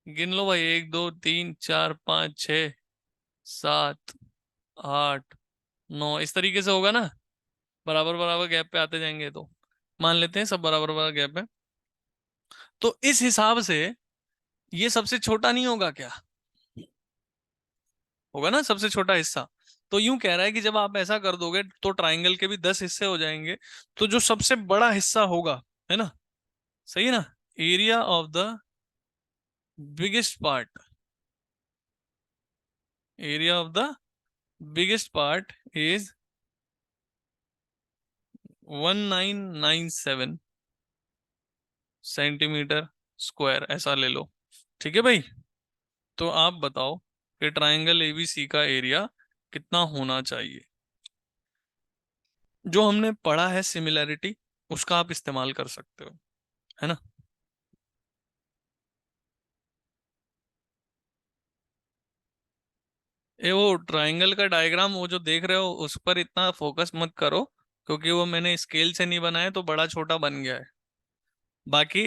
गिन लो भाई, 1 2 3 4 5 6 7 8 9, इस तरीके से होगा ना, बराबर बराबर गैप पे आते जाएंगे तो। मान लेते हैं सब बराबर बराबर गैप है, तो इस हिसाब से ये सबसे छोटा नहीं होगा क्या? होगा ना सबसे छोटा हिस्सा। तो यूं कह रहा है कि जब आप ऐसा कर दोगे तो ट्राइंगल के भी 10 हिस्से हो जाएंगे, तो जो सबसे बड़ा हिस्सा होगा, है ना, सही है ना, area of the biggest part, area of the biggest part is 1997 centimetre square, ऐसा ले लो। ठीक है भाई, तो आप बताओ कि ट्राइंगल ABC का एरिया कितना होना चाहिए? जो हमने पढ़ा है सिमिलैरिटी, उसका आप इस्तेमाल कर सकते हो, है ना। ये वो ट्राइंगल का डायग्राम वो जो देख रहे हो उस पर इतना फोकस मत करो, क्योंकि वो मैंने स्केल से नहीं बनाया तो बड़ा छोटा बन गया है। बाकी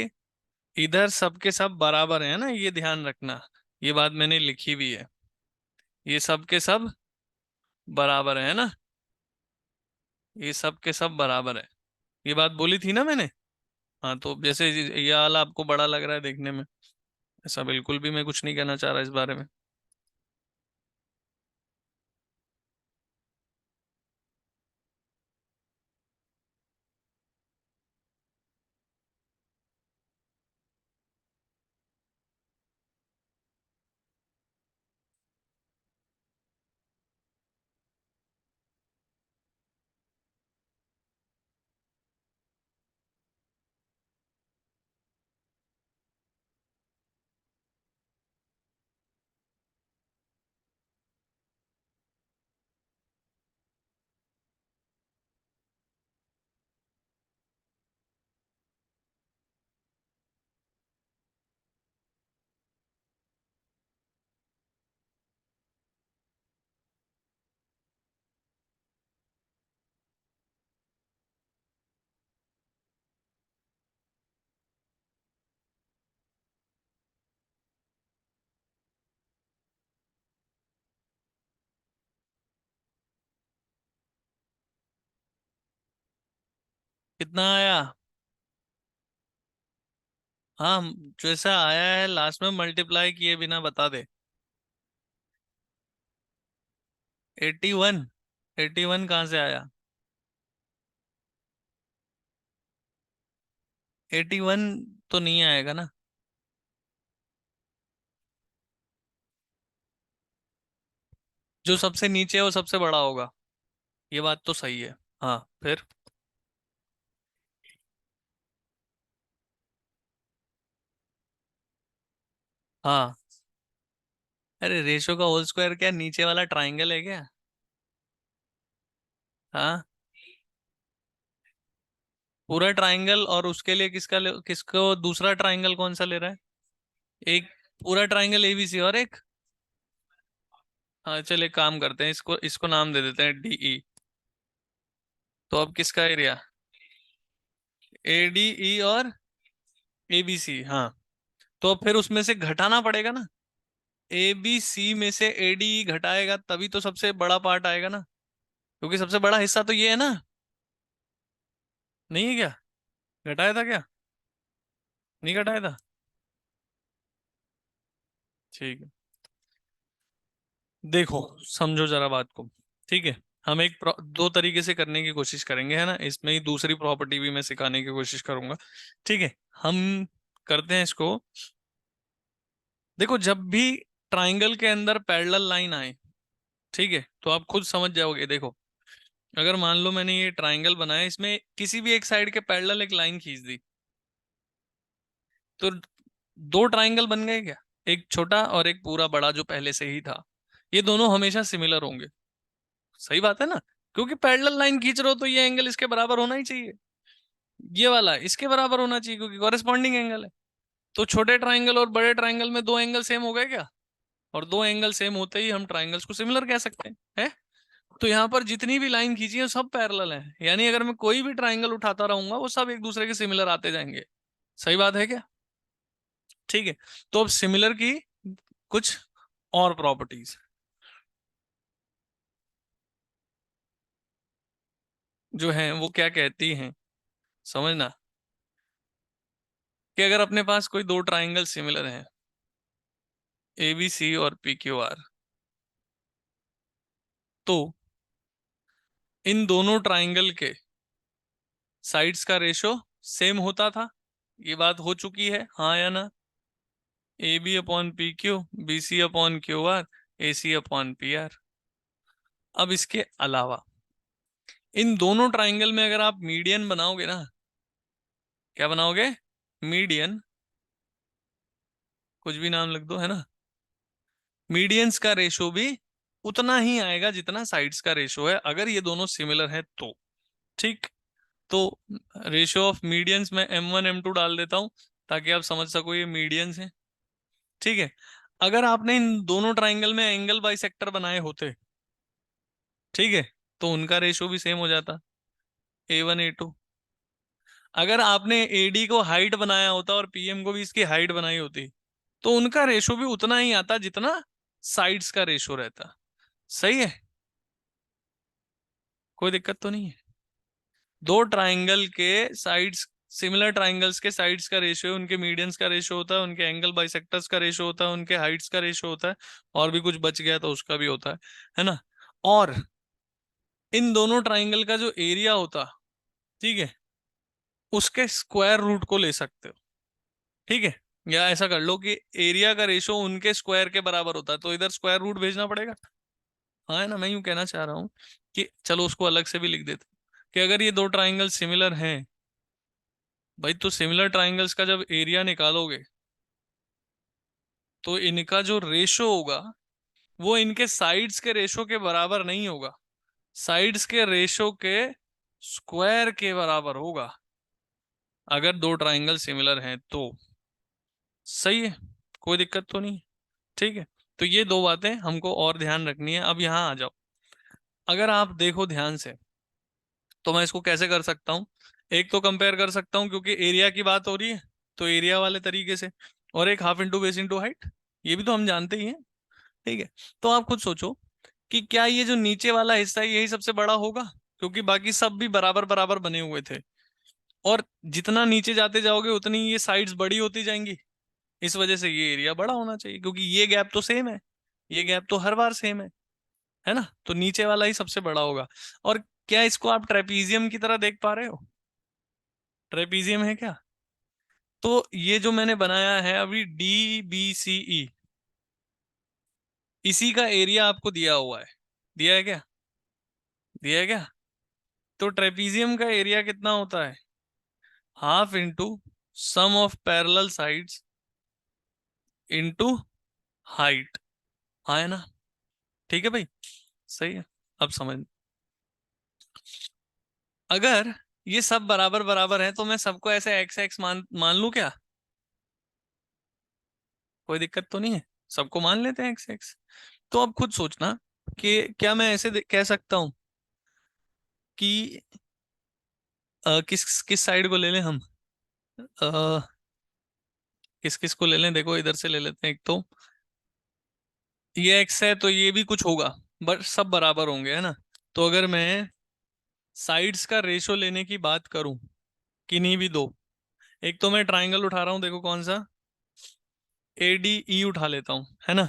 इधर सबके सब बराबर है ना, ये ध्यान रखना, ये बात मैंने लिखी भी है, ये सब के सब बराबर है ना, ये सब के सब बराबर है, ये बात बोली थी ना मैंने। हाँ, तो जैसे ये वाला आपको बड़ा लग रहा है देखने में, ऐसा बिल्कुल भी मैं कुछ नहीं कहना चाह रहा इस बारे में। कितना आया? हाँ, जैसा आया है लास्ट में मल्टीप्लाई किए बिना बता दे। 81? 81 कहाँ से आया? 81 तो नहीं आएगा ना। जो सबसे नीचे है वो सबसे बड़ा होगा, ये बात तो सही है। हाँ फिर। हाँ, अरे रेशो का होल स्क्वायर क्या नीचे वाला ट्राइंगल है क्या? हाँ, पूरा ट्राइंगल, और उसके लिए किसको दूसरा ट्राइंगल कौन सा ले रहा है? एक पूरा ट्राइंगल एबीसी और एक। हाँ चल, एक काम करते हैं, इसको इसको नाम दे देते हैं डीई। तो अब किसका एरिया? एडीई और एबीसी, हाँ। तो अब फिर उसमें से घटाना पड़ेगा ना, ए बी सी में से एडीई घटाएगा तभी तो सबसे बड़ा पार्ट आएगा ना, क्योंकि सबसे बड़ा हिस्सा तो ये है ना। नहीं है क्या? घटाया था क्या? नहीं घटाया था? ठीक है। देखो, समझो जरा बात को। ठीक है, हम दो तरीके से करने की कोशिश करेंगे, है ना, इसमें ही दूसरी प्रॉपर्टी भी मैं सिखाने की कोशिश करूंगा। ठीक है, हम करते हैं इसको। देखो, जब भी ट्राइंगल के अंदर पैरेलल लाइन आए, ठीक है, तो आप खुद समझ जाओगे। देखो, अगर मान लो मैंने ये ट्राइंगल बनाया, इसमें किसी भी एक साइड के पैरेलल एक लाइन खींच दी, तो दो ट्राइंगल बन गए क्या? एक छोटा और एक पूरा बड़ा जो पहले से ही था। ये दोनों हमेशा सिमिलर होंगे। सही बात है ना, क्योंकि पैरेलल लाइन खींच रहे हो तो ये एंगल इसके बराबर होना ही चाहिए, ये वाला इसके बराबर होना चाहिए, क्योंकि कॉरेस्पॉन्डिंग एंगल है। तो छोटे ट्राइंगल और बड़े ट्राइंगल में दो एंगल सेम हो गए क्या? और दो एंगल सेम होते ही हम ट्राइंगल्स को सिमिलर कह सकते हैं। तो यहाँ पर जितनी भी लाइन खींची है सब पैरेलल है, यानी अगर मैं कोई भी ट्राइंगल उठाता रहूंगा वो सब एक दूसरे के सिमिलर आते जाएंगे। सही बात है क्या? ठीक है, तो अब सिमिलर की कुछ और प्रॉपर्टीज जो हैं वो क्या कहती हैं, समझना। कि अगर अपने पास कोई दो ट्राइंगल सिमिलर हैं, ए बी सी और पी क्यू आर, तो इन दोनों ट्राइंगल के साइड्स का रेशो सेम होता था। ये बात हो चुकी है, हाँ या ना? A B upon P Q, B C upon Q R, A C upon P R. अब इसके अलावा इन दोनों ट्राइंगल में अगर आप मीडियन बनाओगे ना, क्या बनाओगे? मीडियन, कुछ भी नाम लिख दो, है ना। मीडियंस का रेशो भी उतना ही आएगा जितना साइड्स का रेशो है, अगर ये दोनों सिमिलर है तो। ठीक, तो रेशियो ऑफ मीडियंस में m1 m2 डाल देता हूं, ताकि आप समझ सको ये मीडियंस हैं। ठीक है, अगर आपने इन दोनों ट्राइंगल में एंगल बाइसेक्टर बनाए होते, ठीक है, तो उनका रेशियो भी सेम हो जाता, a1 a2। अगर आपने एडी को हाइट बनाया होता और पीएम को भी इसकी हाइट बनाई होती, तो उनका रेशियो भी उतना ही आता जितना साइड्स का रेशियो रहता। सही है, कोई दिक्कत तो नहीं है? दो ट्राइंगल के साइड्स, सिमिलर ट्राइंगल्स के साइड्स का रेशियो उनके मीडियंस का रेशियो होता है, उनके एंगल बाइसेक्टर्स का रेशियो होता है, उनके हाइट्स का रेशियो होता है, और भी कुछ बच गया तो उसका भी होता है ना। और इन दोनों ट्राइंगल का जो एरिया होता, ठीक है, उसके स्क्वायर रूट को ले सकते हो। ठीक है, या ऐसा कर लो कि एरिया का रेशियो उनके स्क्वायर के बराबर होता है, तो इधर स्क्वायर रूट भेजना पड़ेगा। हाँ है ना, मैं यूं कहना चाह रहा हूँ कि चलो उसको अलग से भी लिख देते कि अगर ये दो ट्राइंगल सिमिलर हैं, भाई, तो सिमिलर ट्राइंगल्स का जब एरिया निकालोगे, तो इनका जो रेशो होगा वो इनके साइड्स के रेशो के बराबर नहीं होगा, साइड्स के रेशो के स्क्वायर के बराबर होगा, अगर दो ट्राइंगल सिमिलर हैं तो। सही है, कोई दिक्कत तो नहीं? ठीक है, तो ये दो बातें हमको और ध्यान रखनी है। अब यहाँ आ जाओ, अगर आप देखो ध्यान से, तो मैं इसको कैसे कर सकता हूँ? एक तो कंपेयर कर सकता हूँ, क्योंकि एरिया की बात हो रही है, तो एरिया वाले तरीके से। और एक half into base into height, ये भी तो हम जानते ही हैं। ठीक है, तो आप खुद सोचो कि क्या ये जो नीचे वाला हिस्सा है यही सबसे बड़ा होगा, क्योंकि बाकी सब भी बराबर बराबर बने हुए थे, और जितना नीचे जाते जाओगे उतनी ये साइड्स बड़ी होती जाएंगी। इस वजह से ये एरिया बड़ा होना चाहिए, क्योंकि ये गैप तो सेम है, ये गैप तो हर बार सेम है ना, तो नीचे वाला ही सबसे बड़ा होगा। और क्या इसको आप ट्रेपीजियम की तरह देख पा रहे हो? ट्रेपीजियम है क्या? तो ये जो मैंने बनाया है अभी डी बी सी ई, इसी का एरिया आपको दिया हुआ है। दिया है क्या? दिया है क्या? तो ट्रेपीजियम का एरिया कितना होता है? Half into sum of parallel sides into height. हाँ है ना? ठीक है भाई, सही है। अब समझ, अगर ये सब बराबर बराबर है तो मैं सबको ऐसे एक्स एक्स मान मान लूं क्या? कोई दिक्कत तो नहीं है, सबको मान लेते हैं एक्स एक्स। तो अब खुद सोचना कि क्या मैं ऐसे कह सकता हूं कि किस किस साइड को ले लें हम? अ, किस किस को ले लें? देखो इधर से ले लेते हैं। एक तो ये एक्स है तो ये भी कुछ होगा, बट सब बराबर होंगे, है ना? तो अगर मैं साइड्स का रेशो लेने की बात करूं, किन्हीं भी दो, एक तो मैं ट्राइंगल उठा रहा हूं, देखो कौन सा, ए डी ई उठा लेता हूं, है ना?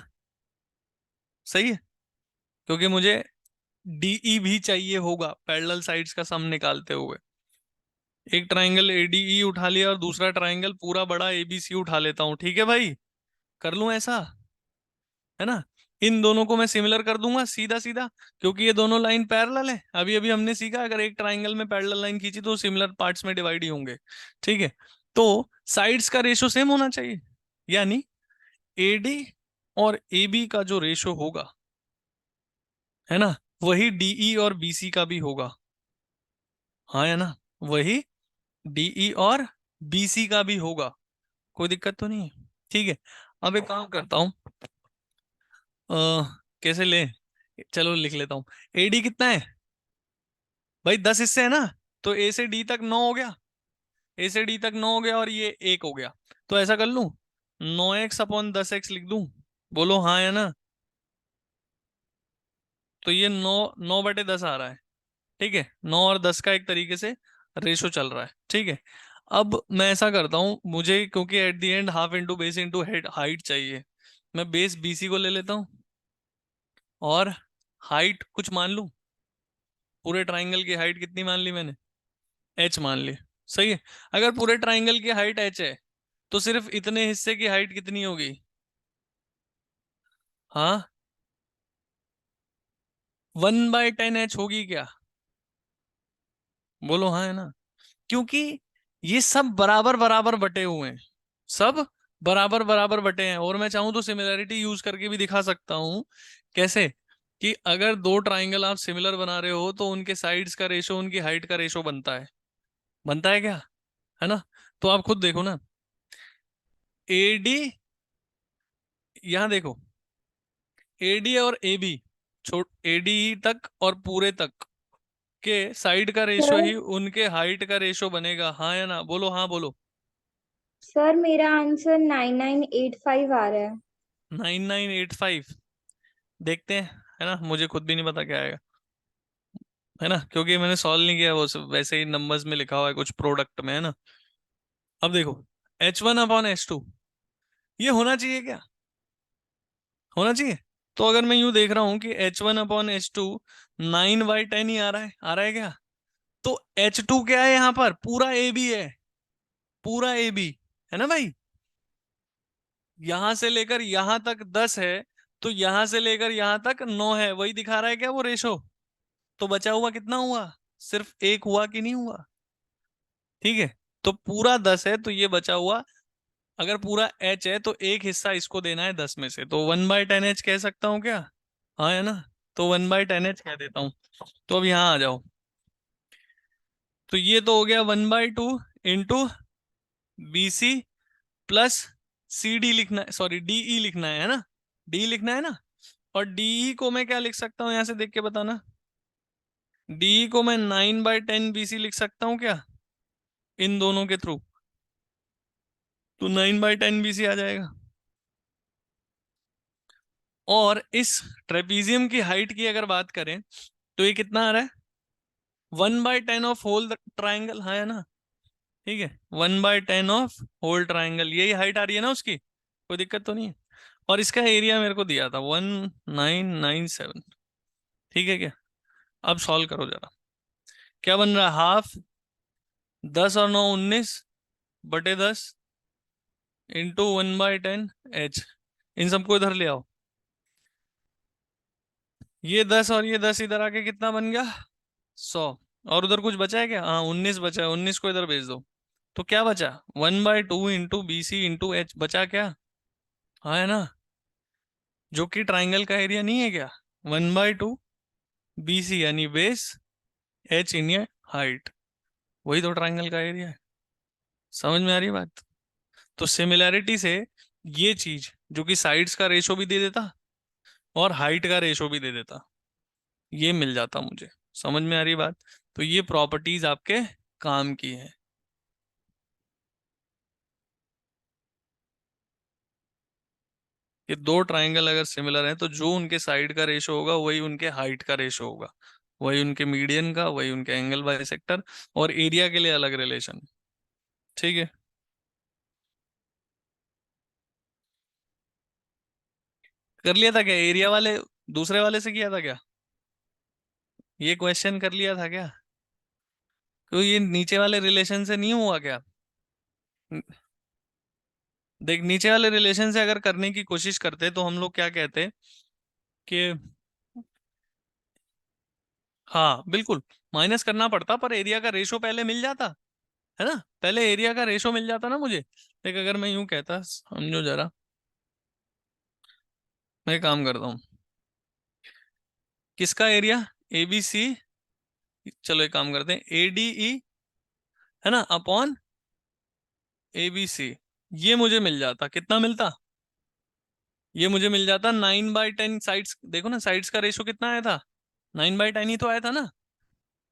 सही है, क्योंकि मुझे डीई भी चाहिए होगा पैरेलल साइड्स का सम निकालते हुए। एक ट्राइंगल एडीई उठा लिया और दूसरा ट्राइंगल पूरा बड़ा एबीसी उठा लेता हूँ, ठीक है भाई? कर लूं ऐसा, है ना? इन दोनों को मैं सिमिलर कर दूंगा सीधा सीधा, क्योंकि ये दोनों लाइन पैरेलल है। अभी अभी हमने सीखा अगर एक ट्राइंगल में पैरेलल लाइन खींची तो सिमिलर पार्ट्स में डिवाइड ही होंगे, ठीक है? तो साइड्स का रेशो सेम होना चाहिए, यानी एडी और एबी का जो रेशो होगा, है ना, वही डीई और बीसी का भी होगा। हाँ है ना? वही डीई और बीसी का भी होगा। कोई दिक्कत तो नहीं है? ठीक है। अब एक काम करता हूँ, कैसे ले, चलो लिख लेता हूँ। एडी कितना है भाई? 10 हिस्से है ना? तो ए से डी तक 9 हो गया, ए से डी तक 9 हो गया और ये 1 हो गया। तो ऐसा कर लूं, 9x/10x लिख दूं? बोलो हाँ या ना? तो ये 9/10 आ रहा है, ठीक है? 9 और 10 का एक तरीके से रेशो चल रहा है, ठीक है? अब मैं ऐसा करता हूँ, मुझे क्योंकि at the end half into base into head height चाहिए, मैं बेस बीसी को ले लेता हूँ और हाइट कुछ मान लूं। पूरे ट्राइंगल की हाइट कितनी मान ली मैंने? एच मान ली, सही है। अगर पूरे ट्राइंगल की हाइट एच है तो सिर्फ इतने हिस्से की हाइट कितनी होगी? हाँ, 1/10 एच होगी क्या? बोलो हाँ है ना? क्योंकि ये सब बराबर बराबर बटे हुए हैं, सब बराबर बराबर बटे हैं। और मैं चाहूं तो सिमिलैरिटी यूज करके भी दिखा सकता हूं। कैसे? कि अगर दो ट्राइंगल आप सिमिलर बना रहे हो तो उनके साइड्स का रेशो उनकी हाइट का रेशो बनता है। बनता है क्या? है ना? तो आप खुद देखो ना, एडी, यहां देखो, एडी और एबी, छोट एडी तक और पूरे तक के साइड का रेशो सर ही उनके हाइट का रेशो बनेगा। हाँ या ना? बोलो हाँ, बोलो। सर मेरा आंसर 9985 आ रहा है। 9985? देखते हैं, है ना? मुझे खुद भी नहीं पता क्या आएगा, है ना, क्योंकि मैंने सॉल्व नहीं किया, वो सब वैसे ही नंबर्स में लिखा हुआ है कुछ प्रोडक्ट में, है ना? अब देखो, H1/H2 ये होना चाहिए क्या? होना चाहिए। तो अगर मैं यूं देख रहा हूं कि H1/H2 9/10 ही आ रहा है, आ रहा है क्या? तो H2 क्या है यहां पर? पूरा ए बी है, पूरा ए बी, है ना भाई? यहां से लेकर यहां तक 10 है, तो यहां से लेकर यहां तक 9 है, वही दिखा रहा है क्या वो रेशो? तो बचा हुआ कितना हुआ? सिर्फ एक हुआ कि नहीं हुआ? ठीक है, तो पूरा 10 है तो ये बचा हुआ, अगर पूरा एच है तो एक हिस्सा इसको देना है 10 में से, तो 1/10 एच कह सकता हूँ क्या? हाँ है ना? तो 1/10 एच कह देता हूँ। तो अब यहाँ आ जाओ, तो ये तो हो गया 1/2 into B C plus C D लिखना है, सॉरी डीई लिखना है ना? डी लिखना है ना? और डीई को मैं क्या लिख सकता हूँ, यहाँ से देख के बताना। डीई को मैं 9/10 BC लिख सकता हूँ क्या, इन दोनों के थ्रू? तो 9/10 BC आ जाएगा। और इस ट्रेपीजियम की हाइट की अगर बात करें तो ये कितना आ रहा है? 1/10 ऑफ होल ट्राइंगल, हाँ है ना? ठीक है, 1/10 ऑफ होल ट्राइंगल, यही हाइट आ रही है ना उसकी? कोई दिक्कत तो नहीं है? और इसका एरिया मेरे को दिया था 1997, ठीक है क्या? अब सॉल्व करो जरा, क्या बन रहा है? हाफ, 10 और 9 19/10 इंटू 1/10 एच। इन सबको इधर ले आओ, ये 10 और ये 10 इधर आके कितना बन गया? 100। और उधर कुछ बचा है क्या? हाँ 19 बचा है, 19 को इधर भेज दो। तो क्या बचा? 1/2 into B C into H बचा क्या? हाँ है ना, जो कि ट्राइंगल का एरिया नहीं है क्या? 1/2 बी सी यानी बेस, एच इन ये हाइट, वही तो ट्राइंगल का एरिया है। समझ में आ रही है बात? तो सिमिलैरिटी से ये चीज जो कि साइड्स का रेशो भी दे देता और हाइट का रेशो भी दे देता, ये मिल जाता मुझे। समझ में आ रही है बात? तो ये प्रॉपर्टीज आपके काम की है। ये दो ट्राइंगल अगर सिमिलर हैं तो जो उनके साइड का रेशो होगा वही उनके हाइट का रेशो होगा, वही उनके मीडियन का, वही उनके एंगल बाइसेक्टर, और एरिया के लिए अलग रिलेशन। ठीक है, कर लिया था क्या एरिया वाले? दूसरे वाले से किया था क्या? ये क्वेश्चन कर लिया था क्या? तो ये नीचे वाले रिलेशन से नहीं हुआ क्या? न- देख, नीचे वाले रिलेशन से अगर करने की कोशिश करते तो हम लोग क्या कहते कि हाँ बिल्कुल माइनस करना पड़ता, पर एरिया का रेशो पहले मिल जाता, है ना? पहले एरिया का रेशो मिल जाता ना मुझे। देख, अगर मैं यूं कहता, समझो जरा, मैं एक काम करता हूँ, किसका एरिया? ए बी सी, चलो एक काम करते हैं, ए डी ई, है ना, अपॉन ए बी सी। ये मुझे मिल जाता, कितना मिलता? ये मुझे मिल जाता 9/10। साइड्स देखो ना, साइड्स का रेशो कितना आया था? 9/10 ही तो आया था ना।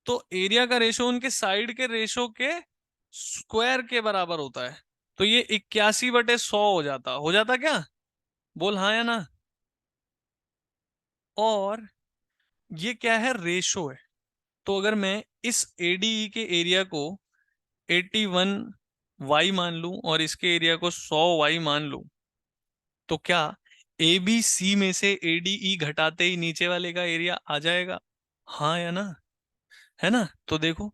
तो एरिया का रेशो उनके साइड के रेशो के स्क्वायर के बराबर होता है। तो ये 81/100 हो जाता क्या? बोल हाँ या ना। और ये क्या है? रेशो है। तो अगर मैं इस एडीई के एरिया को 81 y मान लूं और इसके एरिया को 100 y मान लूं, तो क्या ए बी सी में से एडीई घटाते ही नीचे वाले का एरिया आ जाएगा? हाँ या ना? है ना? तो देखो,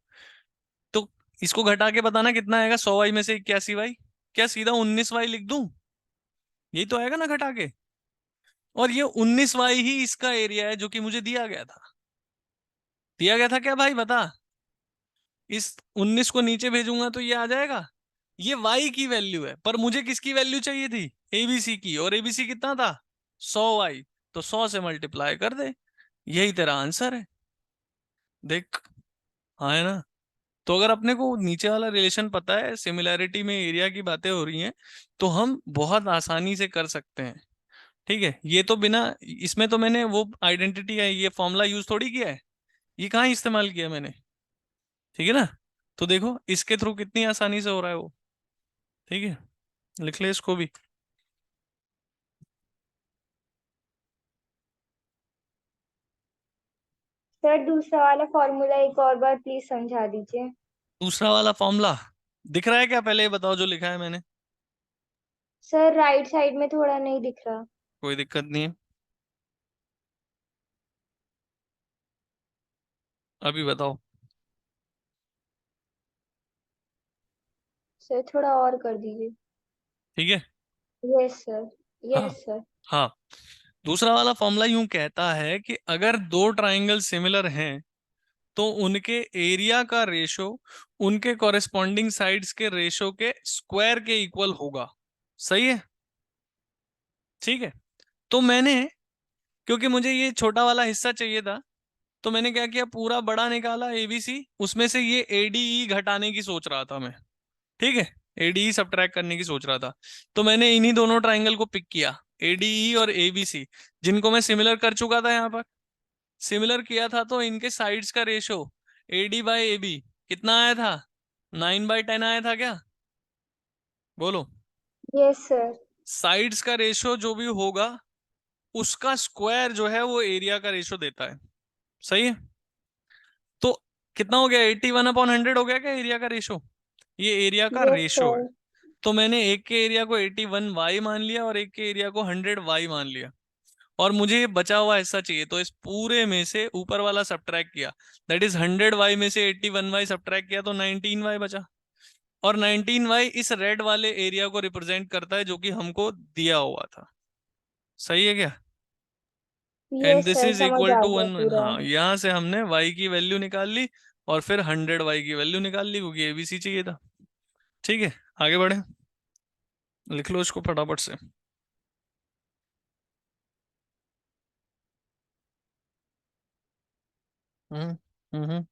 तो इसको घटा के बताना कितना आएगा 100 y में से 81 y। क्या सीधा 19 y लिख दूं? यही तो आएगा ना घटा के। और ये 19 y ही इसका एरिया है जो कि मुझे दिया गया था। दिया गया था क्या भाई, बता? इस 19 को नीचे भेजूंगा तो ये आ जाएगा। ये y की वैल्यू है, पर मुझे किसकी वैल्यू चाहिए थी? एबीसी की। और एबीसी कितना था? 100 y। तो 100 से मल्टीप्लाई कर दे, यही तेरा आंसर है। देख, हाँ है ना? तो अगर अपने को नीचे वाला रिलेशन पता है, सिमिलैरिटी में एरिया की बातें हो रही हैं, तो हम बहुत आसानी से कर सकते हैं। ठीक है, ये तो बिना, इसमें तो मैंने वो आइडेंटिटी है, ये फॉर्मूला यूज थोड़ी किया है, ये कहाँ इस्तेमाल किया मैंने। ठीक है ना? तो देखो इसके थ्रू कितनी आसानी से हो रहा है वो। ठीक है, लिख ले इसको भी। सर दूसरा वाला फॉर्मूला एक और बार प्लीज समझा दीजिए। दूसरा वाला फॉर्मूला दिख रहा है क्या? पहले ये बताओ जो लिखा है मैंने। सर राइट साइड में थोड़ा नहीं दिख रहा। कोई दिक्कत नहीं है, अभी बताओ। सर थोड़ा और कर दीजिए। ठीक है, यस सर। हाँ यस सर। हाँ। दूसरा वाला फॉर्मूला यूं कहता है कि अगर दो ट्राइंगल सिमिलर हैं तो उनके एरिया का रेशो उनके कॉरेस्पॉन्डिंग साइड्स के रेशो के स्क्वायर के इक्वल होगा। सही है? ठीक है। तो मैंने, क्योंकि मुझे ये छोटा वाला हिस्सा चाहिए था, तो मैंने क्या किया, पूरा बड़ा निकाला एबीसी, उसमें से ये एडीई घटाने की सोच रहा था मैं। ठीक है, एडीई सब्ट्रैक्ट करने की सोच रहा था। तो मैंने इन्हीं दोनों ट्राइंगल को पिक किया, एडीई और एबीसी, जिनको मैं सिमिलर कर चुका था यहाँ पर। सिमिलर किया था तो इनके साइड्स का रेशो AD/AB कितना आया था? 9/10 आया था क्या? बोलो। Yes sir. साइड्स का रेशो जो भी होगा उसका स्क्वायर जो है वो एरिया का रेशो देता है। सही है? तो कितना हो गया? 81/100 हो गया क्या एरिया का रेशो? ये एरिया का यस रेशो है। सर। तो मैंने एक के एरिया को 81 y मान लिया और एक के एरिया को 100 y मान लिया, और मुझे ये बचा हुआ हिस्सा चाहिए, तो इस पूरे में से ऊपर वाला सब्ट्रैक्ट किया, दैट इज 100 y में से 81 y सब्ट्रैक्ट किया तो 19 y बचा। और 19 y इस रेड वाले एरिया को रिप्रेजेंट करता है जो कि हमको दिया हुआ था। सही है क्या? And yes this sir, is समझ इक्वल आ टू गया 1, पूरा। हाँ यहाँ से हमने y की वैल्यू निकाल ली और फिर 100 y की वैल्यू निकाल ली क्योंकि एबीसी चाहिए था। ठीक है, आगे बढ़े, लिख लो इसको फटाफट से। हम्म हम्म।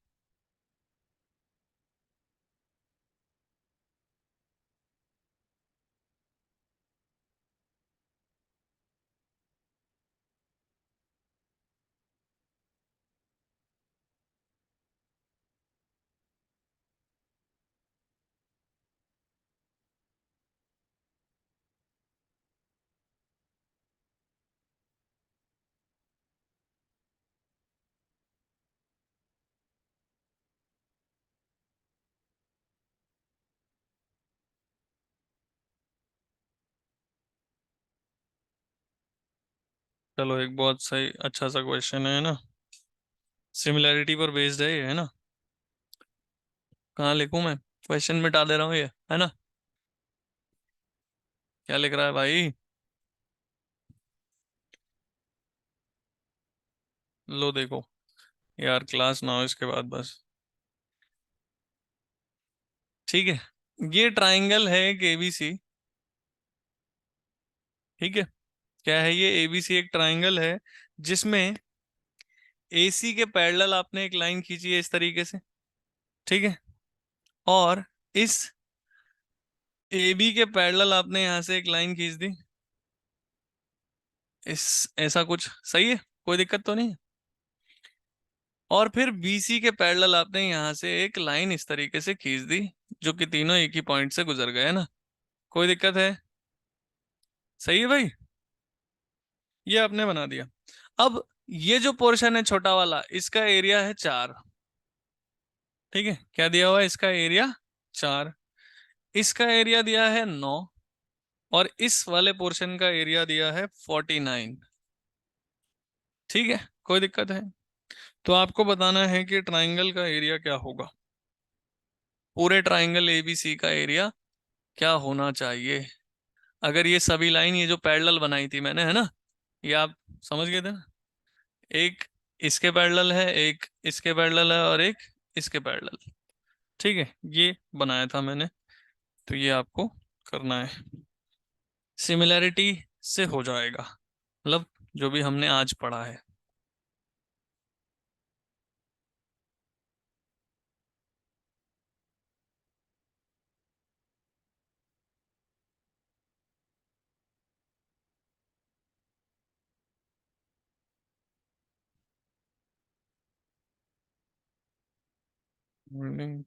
चलो एक बहुत सही अच्छा सा क्वेश्चन है ना, सिमिलैरिटी पर बेस्ड है ये, है ना। कहाँ लिखूं मैं, क्वेश्चन मिटा दे रहा हूँ ये, है ना। क्या लिख रहा है भाई, लो देखो यार, क्लास ना हो इसके बाद बस। ठीक है, ये ट्राइंगल है एक एबीसी। ठीक है, क्या है ये, एबीसी एक ट्राइंगल है जिसमें एसी के पैरेलल आपने एक लाइन खींची है इस तरीके से। ठीक है, और इस AB के पैरेलल आपने यहां से एक लाइन खींच दी, इस ऐसा कुछ, सही है, कोई दिक्कत तो नहीं है। और फिर BC के पैरेलल आपने यहां से एक लाइन इस तरीके से खींच दी, जो कि तीनों एक ही पॉइंट से गुजर गए, है ना। कोई दिक्कत है, सही है भाई, ये आपने बना दिया। अब ये जो पोर्शन है छोटा वाला, इसका एरिया है 4। ठीक है, क्या दिया हुआ है, इसका एरिया 4, इसका एरिया दिया है 9, और इस वाले पोर्शन का एरिया दिया है 49। ठीक है, कोई दिक्कत है। तो आपको बताना है कि ट्राइंगल का एरिया क्या होगा, पूरे ट्राइंगल एबीसी का एरिया क्या होना चाहिए। अगर ये सभी लाइन, ये जो पैरेलल बनाई थी मैंने, है ना, ये आप समझ गए थे ना, एक इसके पैरेलल है, एक इसके पैरेलल है, और एक इसके पैरेलल। ठीक है, ये बनाया था मैंने, तो ये आपको करना है, सिमिलैरिटी से हो जाएगा, मतलब जो भी हमने आज पढ़ा है। हम्म,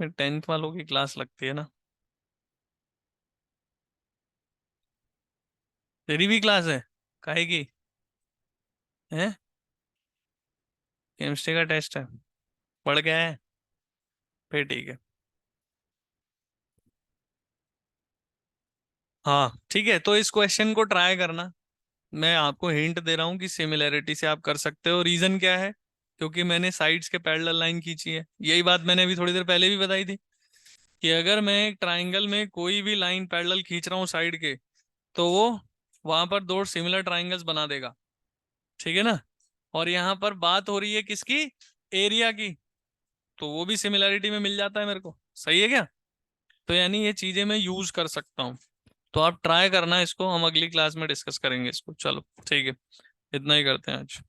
10th वालों की क्लास लगती है ना, तेरी भी क्लास है, काहे की है, केमिस्ट्री का टेस्ट है, पढ़ गया है, फिर ठीक है। हाँ ठीक है, तो इस क्वेश्चन को ट्राई करना, मैं आपको हिंट दे रहा हूँ कि सिमिलैरिटी से आप कर सकते हो। रीजन क्या है, क्योंकि मैंने साइड्स के पैरेलल लाइन खींची है, यही बात मैंने अभी थोड़ी देर पहले भी बताई थी, कि अगर मैं एक ट्राइंगल में कोई भी लाइन पैरेलल खींच रहा हूँ साइड के, तो वो वहां पर दो सिमिलर ट्राइंगल्स बना देगा। ठीक है ना, और यहाँ पर बात हो रही है किसकी, एरिया की, तो वो भी सिमिलैरिटी में मिल जाता है मेरे को, सही है क्या। तो यानी ये चीजें मैं यूज कर सकता हूँ, तो आप ट्राई करना इसको, हम अगली क्लास में डिस्कस करेंगे इसको। चलो ठीक है, इतना ही करते हैं आज।